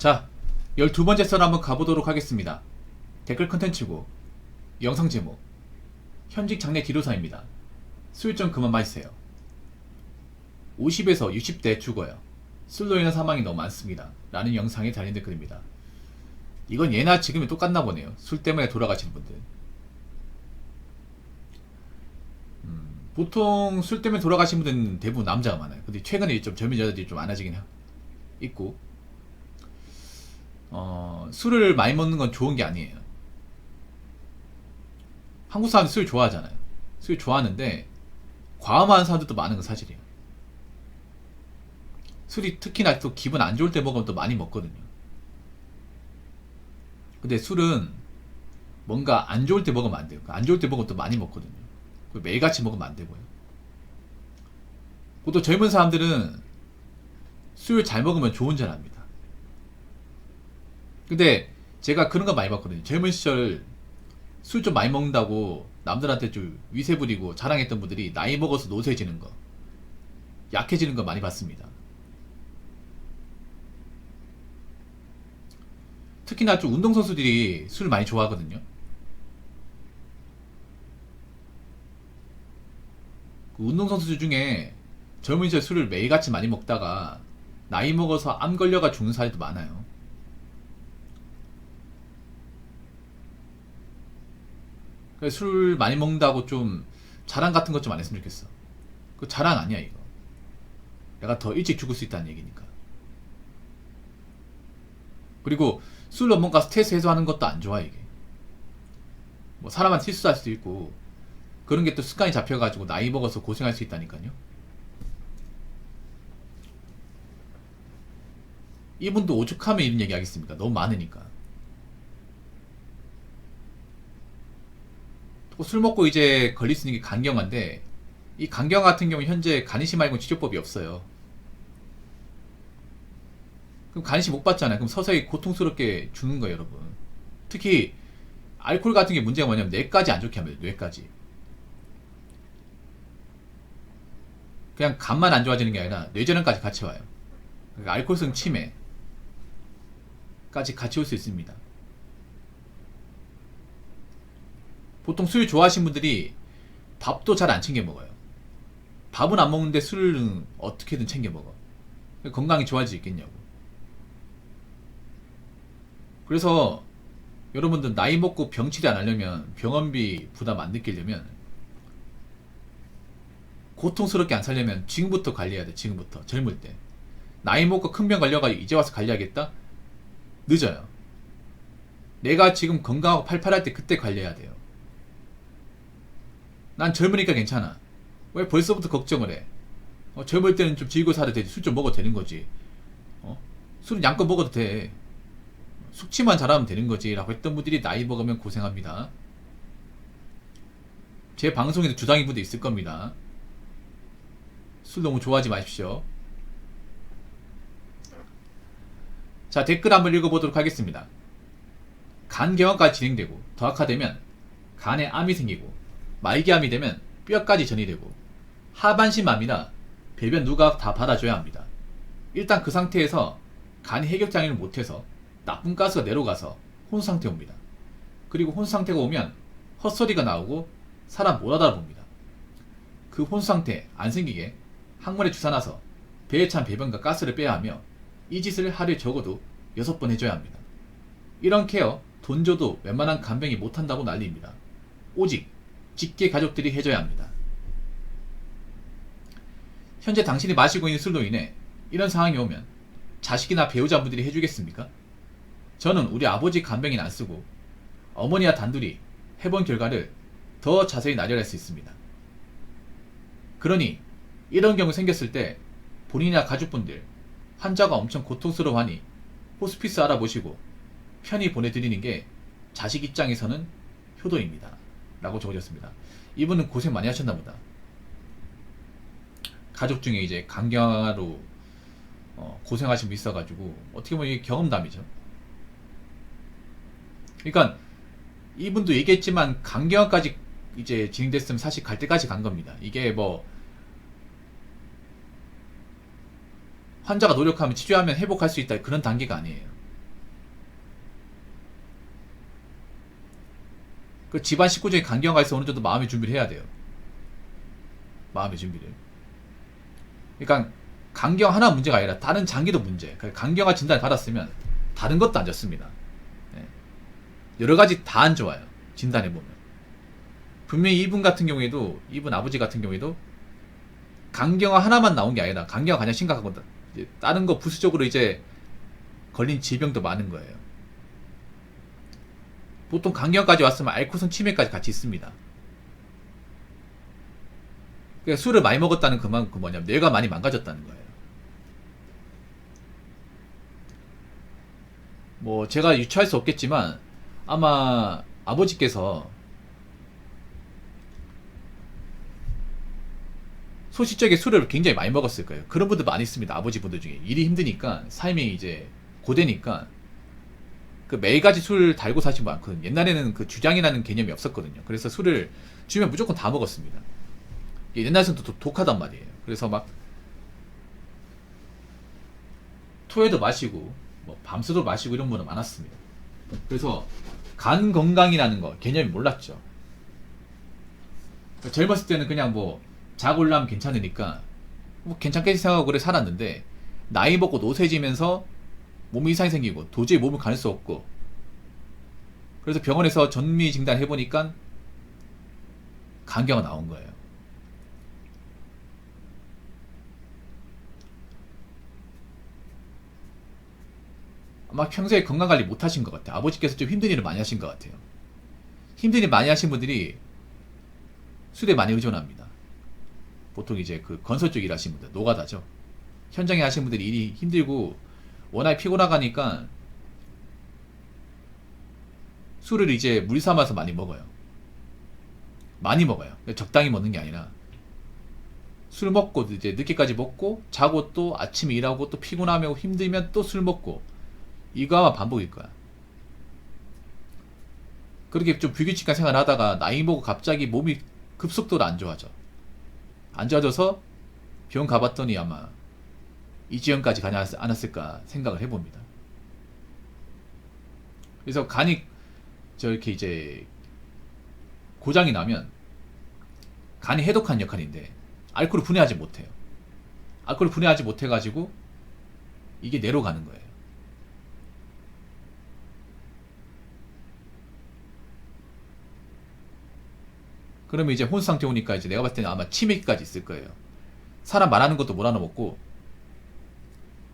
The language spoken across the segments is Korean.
자, 12번째 썰 한번 가보도록 하겠습니다. 댓글 컨텐츠고 영상 제목 현직 장례 기도사입니다. 술 좀 그만 마시세요. 50에서 60대 죽어요. 술로 인한 사망이 너무 많습니다. 라는 영상에 달린 댓글입니다. 이건 예나 지금이 똑같나 보네요. 술 때문에 돌아가시는 분들. 보통 술 때문에 돌아가신 분들은 대부분 남자가 많아요. 근데 최근에 좀 젊은 여자들이 좀 많아지긴 있고, 술을 많이 먹는 건 좋은 게 아니에요. 한국 사람들 술 좋아하잖아요. 술 좋아하는데 과음하는 사람들도 많은 건 사실이에요. 술이 특히나 또 기분 안 좋을 때 먹으면 또 많이 먹거든요. 근데 술은 뭔가 안 좋을 때 먹으면 안 돼요. 안 좋을 때 먹으면 또 많이 먹거든요. 매일같이 먹으면 안 되고요. 보통 젊은 사람들은 술 잘 먹으면 좋은 줄 압니다. 근데 제가 그런 거 많이 봤거든요. 젊은 시절 술 좀 많이 먹는다고 남들한테 좀 위세 부리고 자랑했던 분들이 나이 먹어서 노쇠지는 거, 약해지는 거 많이 봤습니다. 특히나 좀 운동선수들이 술을 많이 좋아하거든요. 그 운동선수들 중에 젊은 시절 술을 매일같이 많이 먹다가 나이 먹어서 암 걸려가 죽는 사례도 많아요. 그래서 술 많이 먹는다고 좀 자랑 같은 것 좀 안 했으면 좋겠어. 그 자랑 아니야 이거. 내가 더 일찍 죽을 수 있다는 얘기니까. 그리고 술로 뭔가 스트레스 해소하는 것도 안 좋아 이게. 뭐 사람한테 실수할 수도 있고 그런 게 또 습관이 잡혀가지고 나이 먹어서 고생할 수 있다니까요. 이분도 오죽하면 이런 얘기 하겠습니까? 너무 많으니까. 또 술 먹고 이제 걸릴 수 있는 게 간경화인데, 이 간경화 같은 경우 현재 간이시 말고 치료법이 없어요. 그럼 간이시 못 받잖아요. 그럼 서서히 고통스럽게 죽는 거예요, 여러분. 특히 알코올 같은 게 문제가 뭐냐면 뇌까지 안 좋게 합니다. 뇌까지. 그냥 간만 안 좋아지는 게 아니라 뇌전환까지 같이 와요. 그러니까 알코올성 치매까지 같이 올 수 있습니다. 보통 술 좋아하시는 분들이 밥도 잘 안 챙겨 먹어요. 밥은 안 먹는데 술은 어떻게든 챙겨 먹어. 건강이 좋아질 수 있겠냐고. 그래서 여러분들 나이 먹고 병치레 안 하려면, 병원비 부담 안 느끼려면, 고통스럽게 안 살려면 지금부터 관리해야 돼. 지금부터. 젊을 때. 나이 먹고 큰 병 걸려가지고 이제 와서 관리하겠다? 늦어요. 내가 지금 건강하고 팔팔할 때 그때 관리해야 돼요. 난 젊으니까 괜찮아. 왜 벌써부터 걱정을 해? 젊을 때는 좀 즐기고 살아도 되지. 술 좀 먹어도 되는 거지. 술은 양껏 먹어도 돼. 숙취만 잘하면 되는 거지. 라고 했던 분들이 나이 먹으면 고생합니다. 제 방송에도 주당인 분도 있을 겁니다. 술 너무 좋아하지 마십시오. 자, 댓글 한번 읽어보도록 하겠습니다. 간경화까지 진행되고 더 악화되면 간에 암이 생기고 말기암이 되면 뼈까지 전이되고 하반신암이나 배변 누각 다 받아줘야 합니다. 일단 그 상태에서 간이 해결장애를 못해서 나쁜 가스가 내려가서 혼수상태 옵니다. 그리고 혼수상태가 오면 헛소리가 나오고 사람 못 알아봅니다. 그 혼수상태 안 생기게 항문에 주사 놔서 배에 찬 배변과 가스를 빼야 하며 이 짓을 하루에 적어도 6번 해줘야 합니다. 이런 케어 돈 줘도 웬만한 간병이 못한다고 난리입니다. 오직 직계 가족들이 해줘야 합니다. 현재 당신이 마시고 있는 술로 인해 이런 상황이 오면 자식이나 배우자분들이 해주겠습니까? 저는 우리 아버지 간병인 안 쓰고 어머니와 단둘이 해본 결과를 더 자세히 나열할 수 있습니다. 그러니 이런 경우 생겼을 때 본인이나 가족분들 환자가 엄청 고통스러워하니 호스피스 알아보시고 편히 보내드리는 게 자식 입장에서는 효도입니다. 라고 적어졌습니다. 이분은 고생 많이 하셨나 보다. 가족 중에 이제 간경화로 고생하신 분 있어가지고 어떻게 보면 이게 경험담이죠. 그러니까 이분도 얘기했지만 간경화까지 이제 진행됐으면 사실 갈 때까지 간 겁니다. 이게 뭐 환자가 노력하면 치료하면 회복할 수 있다 그런 단계가 아니에요. 그 집안 식구 중에 간경화가 있어 어느 정도 마음의 준비를 해야 돼요. 마음의 준비를. 그러니까 간경 하나 문제가 아니라 다른 장기도 문제. 간경화 진단을 받았으면 다른 것도 안 좋습니다. 네. 여러 가지 다 안 좋아요. 진단해 보면. 분명히 이분 같은 경우에도, 이분 아버지 같은 경우에도 간경화 하나만 나온 게 아니라 간경화 가장 심각하거든. 다른 거 부수적으로 이제 걸린 질병도 많은 거예요. 보통 간경화까지 왔으면 알코올성 치매까지 같이 있습니다. 그러니까 술을 많이 먹었다는 그만큼 뭐냐면 뇌가 많이 망가졌다는 거예요. 뭐 제가 유추할 수 없겠지만 아마 아버지께서 소시적에 술을 굉장히 많이 먹었을 거예요. 그런 분들 많이 있습니다. 아버지분들 중에 일이 힘드니까 삶이 이제 고되니까 그 매일같이 술 달고 사신 분 많거든요. 옛날에는 그 주량이라는 개념이 없었거든요. 그래서 술을 주면 무조건 다 먹었습니다. 옛날 술은 또 독하단 말이에요. 그래서 막 토해도 마시고 뭐 밤새도 마시고 이런 분은 많았습니다. 그래서 간 건강이라는 거 개념이 몰랐죠. 젊었을 때는 그냥 뭐 자고 올라면 괜찮으니까 뭐 괜찮게 생각하고 그래 살았는데 나이 먹고 노쇠지면서 몸에 이상이 생기고 도저히 몸을 가눌 수 없고 그래서 병원에서 전미진단 해보니까 간경화 나온 거예요. 아마 평소에 건강관리 못하신 것 같아요. 아버지께서 좀 힘든 일을 많이 하신 것 같아요. 힘든 일 많이 하신 분들이 술에 많이 의존합니다. 보통 이제 그 건설 쪽 일하시는 분들, 노가다죠. 현장에 하시는 분들이 일이 힘들고 워낙 피곤하가니까 술을 이제 물 삼아서 많이 먹어요. 많이 먹어요. 적당히 먹는 게 아니라 술 먹고 이제 늦게까지 먹고 자고 또 아침에 일하고 또 피곤하면 힘들면 또 술 먹고 이거 아마 반복일 거야. 그렇게 좀 불규칙한 생활을 하다가 나이 먹고 갑자기 몸이 급속도로 안 좋아져. 안 좋아져서 병원 가봤더니 아마 이 지경까지 가지 않았을까 생각을 해봅니다. 그래서 간이 저렇게 이제 고장이 나면 간이 해독한 역할인데 알코올을 분해하지 못해요. 알코올을 분해하지 못해가지고 이게 뇌로 가는 거예요. 그러면 이제 혼수 상태 오니까 이제 내가 봤을 때는 아마 치매까지 있을 거예요. 사람 말하는 것도 못 알아먹고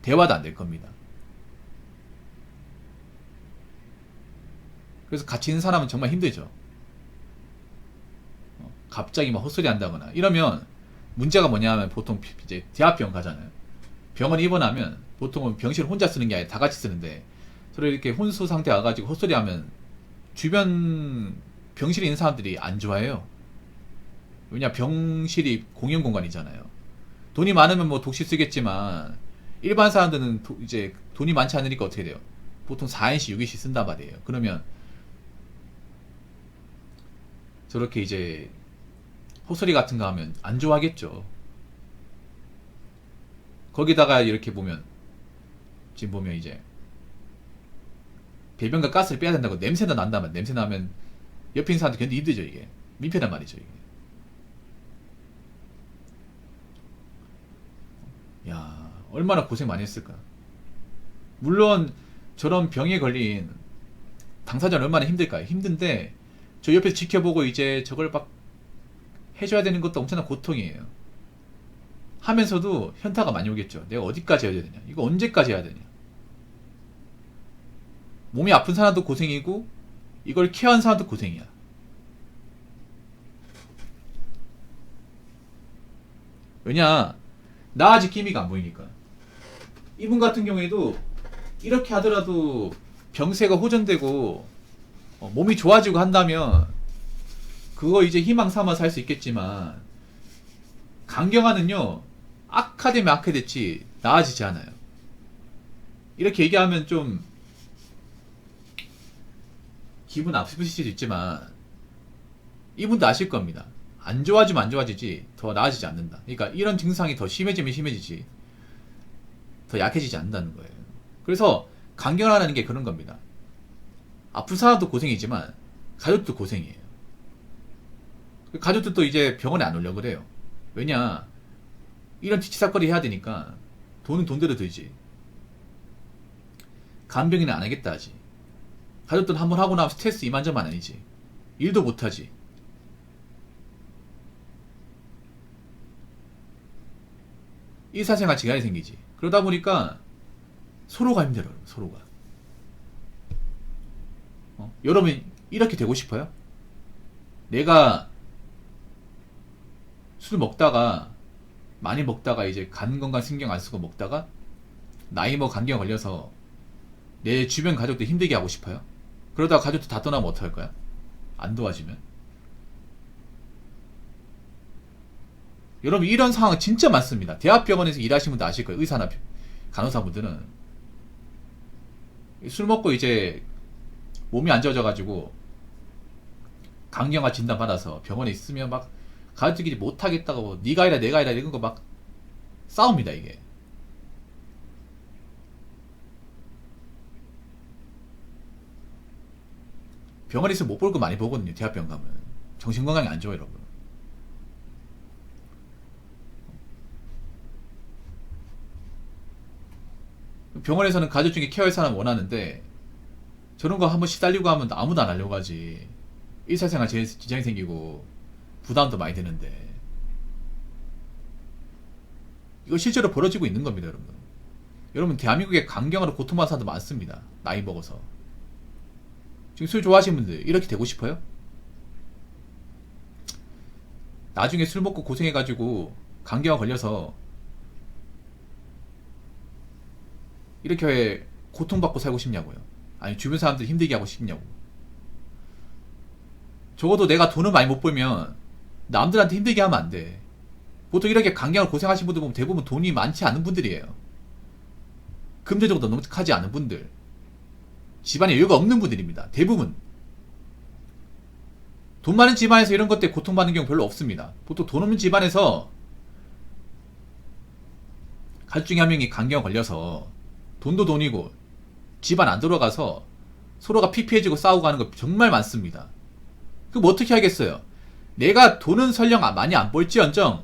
대화도 안 될 겁니다. 그래서 같이 있는 사람은 정말 힘들죠. 갑자기 막 헛소리 한다거나 이러면 문제가 뭐냐면 보통 이제 대학병원 가잖아요. 병원에 입원하면 보통은 병실 혼자 쓰는 게 아니라 다 같이 쓰는데 서로 이렇게 혼수 상태 와가지고 헛소리하면 주변 병실에 있는 사람들이 안 좋아해요. 왜냐 병실이 공용 공간이잖아요. 돈이 많으면 뭐 독시 쓰겠지만 일반 사람들은 이제 돈이 많지 않으니까 어떻게 돼요? 보통 4인씩 6인씩 쓴단 말이에요. 그러면 저렇게 이제 헛소리 같은 거 하면 안 좋아하겠죠. 거기다가 이렇게 보면 지금 보면 이제 배변과 가스를 빼야 된다고 냄새도 난다면 냄새 나면 옆에 있는 사람들 견디기 힘들죠. 이게 민폐란 말이죠. 이게. 야 얼마나 고생 많이 했을까. 물론 저런 병에 걸린 당사자는 얼마나 힘들까요. 힘든데 저 옆에서 지켜보고 이제 저걸 막 해줘야 되는 것도 엄청난 고통이에요. 하면서도 현타가 많이 오겠죠. 내가 어디까지 해야 되냐, 이거 언제까지 해야 되냐. 몸이 아픈 사람도 고생이고 이걸 케어하는 사람도 고생이야. 왜냐 나아질 기미가 안 보이니까. 이분 같은 경우에도 이렇게 하더라도 병세가 호전되고 몸이 좋아지고 한다면 그거 이제 희망 삼아서 할 수 있겠지만 간경화는요 악화되면 악화됐지 나아지지 않아요. 이렇게 얘기하면 좀 기분 나쁘실 수도 있지만 이분도 아실 겁니다. 안 좋아지면 안 좋아지지 더 나아지지 않는다. 그러니까 이런 증상이 더 심해지면 심해지지 더 약해지지 않는다는 거예요. 그래서 간경화라는 게 그런 겁니다. 아픈 사람도 고생이지만 가족도 고생이에요. 가족들도 이제 병원에 안 오려고 그래요. 왜냐, 이런 지치삭거리 해야 되니까 돈은 돈대로 들지. 간병인은 안 하겠다 하지. 가족들 한번 하고 나면 스트레스 이만저만 아니지. 일도 못하지. 일사생활 지간이 생기지. 그러다 보니까 서로가 힘들어요. 서로가. 여러분 이렇게 되고 싶어요? 내가 술 먹다가 많이 먹다가 이제 간 건강 신경 안 쓰고 먹다가 나이 먹어 간경 걸려서 내 주변 가족들 힘들게 하고 싶어요? 그러다가 가족들 다 떠나면 어떡할 거야? 안 도와주면? 여러분 이런 상황 진짜 많습니다. 대학병원에서 일하시는 분들 아실 거예요. 의사나 간호사분들은 술 먹고 이제 몸이 안 좋아져가지고 강경화 진단 받아서 병원에 있으면 막 가족들끼리 못하겠다고 네가 해라 내가 해라 이런 거 막 싸웁니다. 이게 병원에 있으면 못 볼 거 많이 보거든요. 대학병원 가면 정신건강이 안 좋아요. 여러분 병원에서는 가족 중에 케어할 사람 원하는데 저런 거 한번 시달리고 하면 아무도 안 하려고 하지. 일사생활 지장이 생기고 부담도 많이 되는데 이거 실제로 벌어지고 있는 겁니다. 여러분 대한민국에 강경화로 고통받는 사람도 많습니다. 나이 먹어서. 지금 술 좋아하시는 분들 이렇게 되고 싶어요? 나중에 술 먹고 고생해가지고 강경화 걸려서 이렇게 고통받고 살고 싶냐고요? 아니 주변 사람들 힘들게 하고 싶냐고. 적어도 내가 돈을 많이 못 벌면 남들한테 힘들게 하면 안 돼. 보통 이렇게 강경을 고생하신 분들 보면 대부분 돈이 많지 않은 분들이에요. 금전적으로 넉넉하지 않은 분들, 집안에 여유가 없는 분들입니다. 대부분 돈 많은 집안에서 이런 것 때문에 고통받는 경우 별로 없습니다. 보통 돈 없는 집안에서 가족 중에 한 명이 강경 걸려서 돈도 돈이고 집안 안 들어가서 서로가 피폐해지고 싸우고 하는 거 정말 많습니다. 그럼 어떻게 하겠어요? 내가 돈은 설령 많이 안 벌지언정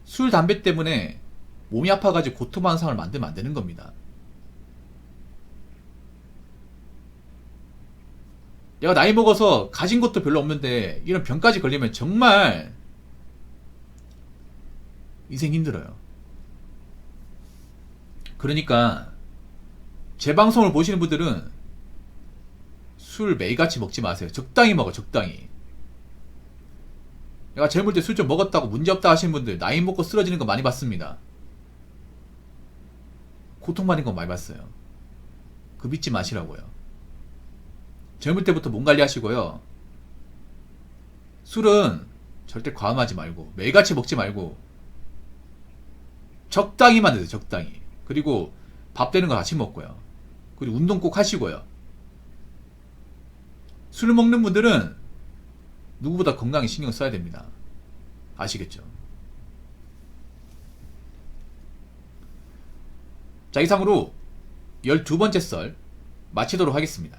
술, 담배 때문에 몸이 아파가지고 고통받는 상황을 만들면 안 되는 겁니다. 내가 나이 먹어서 가진 것도 별로 없는데 이런 병까지 걸리면 정말 인생 힘들어요. 그러니까 제 방송을 보시는 분들은 술 매일같이 먹지 마세요. 적당히 먹어. 적당히. 내가 젊을 때 술 좀 먹었다고 문제없다 하시는 분들 나이 먹고 쓰러지는 거 많이 봤습니다. 고통받는 거 많이 봤어요. 그 믿지 마시라고요. 젊을 때부터 몸 관리하시고요. 술은 절대 과음하지 말고 매일같이 먹지 말고 적당히만 드세요. 적당히. 그리고 밥 되는 거 같이 먹고요. 그리고 운동 꼭 하시고요. 술 먹는 분들은 누구보다 건강에 신경 써야 됩니다. 아시겠죠? 자, 이상으로 12번째 썰 마치도록 하겠습니다.